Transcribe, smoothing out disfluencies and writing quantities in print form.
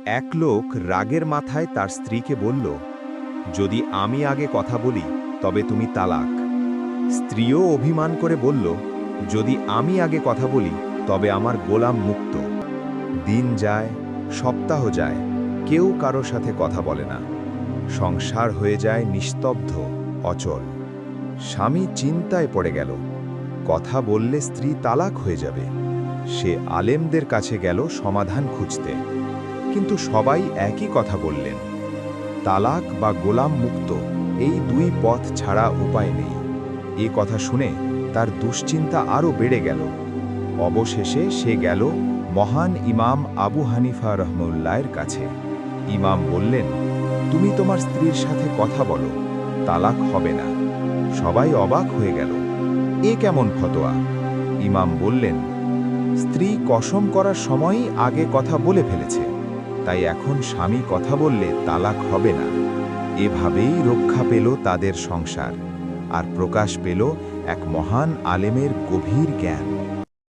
এক লোক রাগের মাথায় তার স্ত্রীকে বলল, যদি আমি আগে কথা বলি তবে তুমি তালাক। স্ত্রীও অভিমান করে বলল, যদি আমি আগে কথা বলি তবে আমার গোলাম মুক্ত। দিন যায়, সপ্তাহ যায়, কেউ কারো সাথে কথা বলে না। সংসার হয়ে যায় নিস্তব্ধ, অচল। স্বামী চিন্তায় পড়ে গেল, কথা বললে স্ত্রী তালাক হয়ে যাবে। সে আলেমদের কাছে গেল সমাধান খুঁজতে, কিন্তু সবাই একই কথা বললেন, তালাক বা গোলাম মুক্ত, এই দুই পথ ছাড়া উপায় নেই। এ কথা শুনে তার দুশ্চিন্তা আরও বেড়ে গেল। অবশেষে সে গেল মহান ইমাম আবু হানিফা রহমউল্লাহর কাছে। ইমাম বললেন, তুমি তোমার স্ত্রীর সাথে কথা বলো, তালাক হবে না। সবাই অবাক হয়ে গেল, এ কেমন ফতোয়া? ইমাম বললেন, স্ত্রী কসম করার সময়ই আগে কথা বলে ফেলেছে, তাই এখন স্বামী কথা বললে তালাক হবে না। এভাবেই রক্ষা পেল তাদের সংসার, আর প্রকাশ পেল এক মহান আলেমের গভীর জ্ঞান।